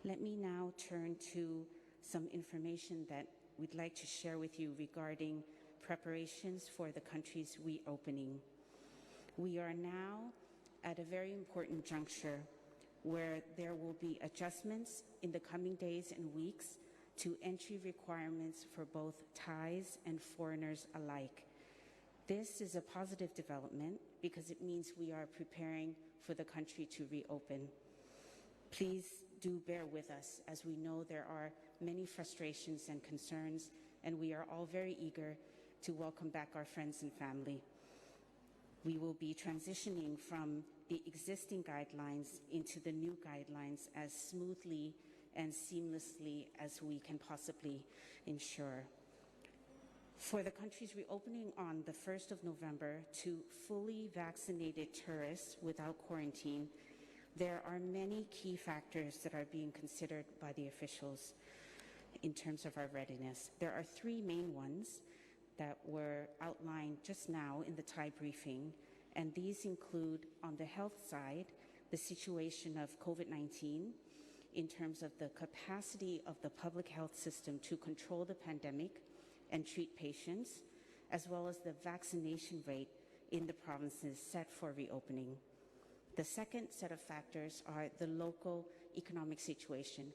Let me now turn to some information that we'd like to share with you regarding preparations for the country's reopening. We are now at a very important juncture where there will be adjustments in the coming days and weeks to entry requirements for both Thais and foreigners alike. This is a positive development because it means we are preparing for the country to reopen. Please do bear with us, as we know there are many frustrations and concerns, and we are all very eager to welcome back our friends and family. We will be transitioning from the existing guidelines into the new guidelines as smoothly and seamlessly as we can possibly ensure. For the country's reopening on the 1st of November to fully vaccinated tourists without quarantine, there are many key factors that are being considered by the officials in terms of our readiness. There are three main ones that were outlined just now in the Thai briefing, and these include, on the health side, the situation of COVID-19 in terms of the capacity of the public health system to control the pandemic and treat patients, as well as the vaccination rate in the provinces set for reopening. The second set of factors are the local economic situation,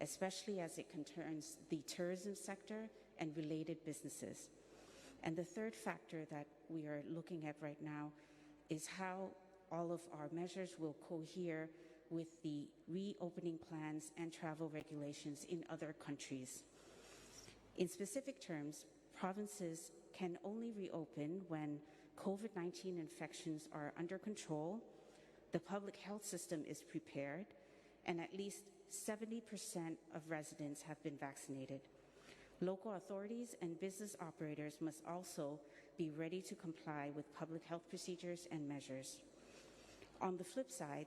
especially as it concerns the tourism sector and related businesses. And the third factor that we are looking at right now is how all of our measures will cohere with the reopening plans and travel regulations in other countries. In specific terms, provinces can only reopen when COVID-19 infections are under control, the public health system is prepared, and at least 70% of residents have been vaccinated. Local authorities and business operators must also be ready to comply with public health procedures and measures. On the flip side,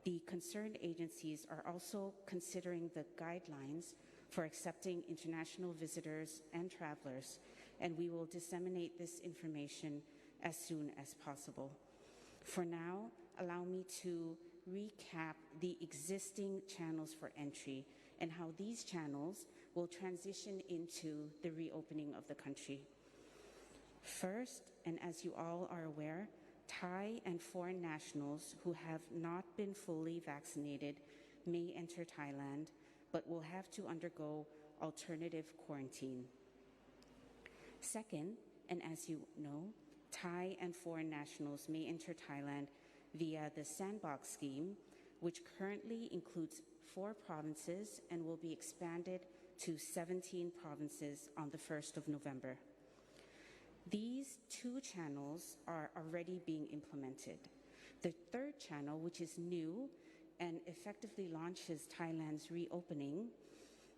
the concerned agencies are also considering the guidelines for accepting international visitors and travelers, and we will disseminate this information as soon as possible. For now, allow me to recap the existing channels for entry and how these channels will transition into the reopening of the country. First, and as you all are aware, Thai and foreign nationals who have not been fully vaccinated may enter Thailand, but will have to undergo alternative quarantine. Second, and as you know, Thai and foreign nationals may enter Thailand via the Sandbox scheme, which currently includes 4 provinces and will be expanded to 17 provinces on the 1st of November. These 2 channels are already being implemented. The third channel, which is new and effectively launches Thailand's reopening,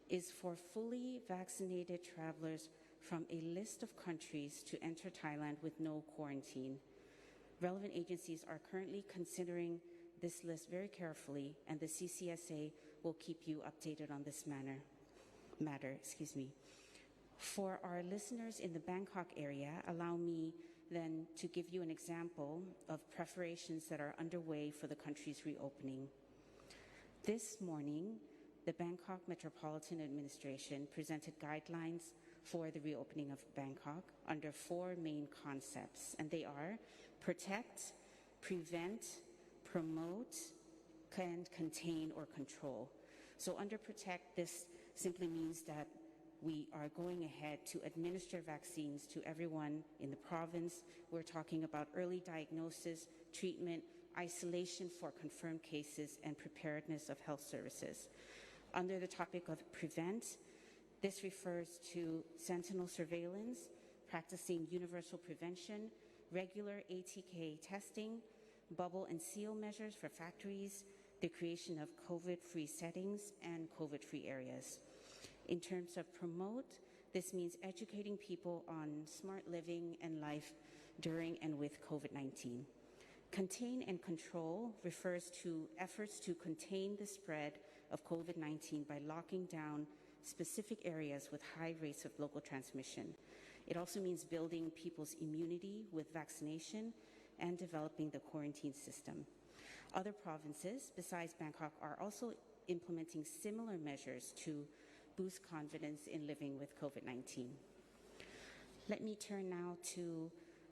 is for fully vaccinated travelers from a list of countries to enter Thailand with no quarantine. Relevant agencies are currently considering this list very carefully, and the CCSA will keep you updated on this matter. For our listeners in the Bangkok area, allow me then to give you an example of preparations that are underway for the country's reopening. This morning, the Bangkok Metropolitan Administration presented guidelines for the reopening of Bangkok under 4 main concepts, and they are protect, prevent, promote, and contain or control. So under protect, this simply means that we are going ahead to administer vaccines to everyone in the province. We're talking about early diagnosis, treatment, isolation for confirmed cases, and preparedness of health services. Under the topic of prevent, this refers to sentinel surveillance, practicing universal prevention, regular ATK testing, bubble and seal measures for factories, the creation of COVID-free settings, and COVID-free areas. In terms of promote, this means educating people on smart living and life during and with COVID-19. Contain and control refers to efforts to contain the spread of COVID-19 by locking down specific areas with high rates of local transmission. It also means building people's immunity with vaccination and developing the quarantine system. Other provinces besides Bangkok are also implementing similar measures to boost confidence in living with COVID-19. Let me turn now to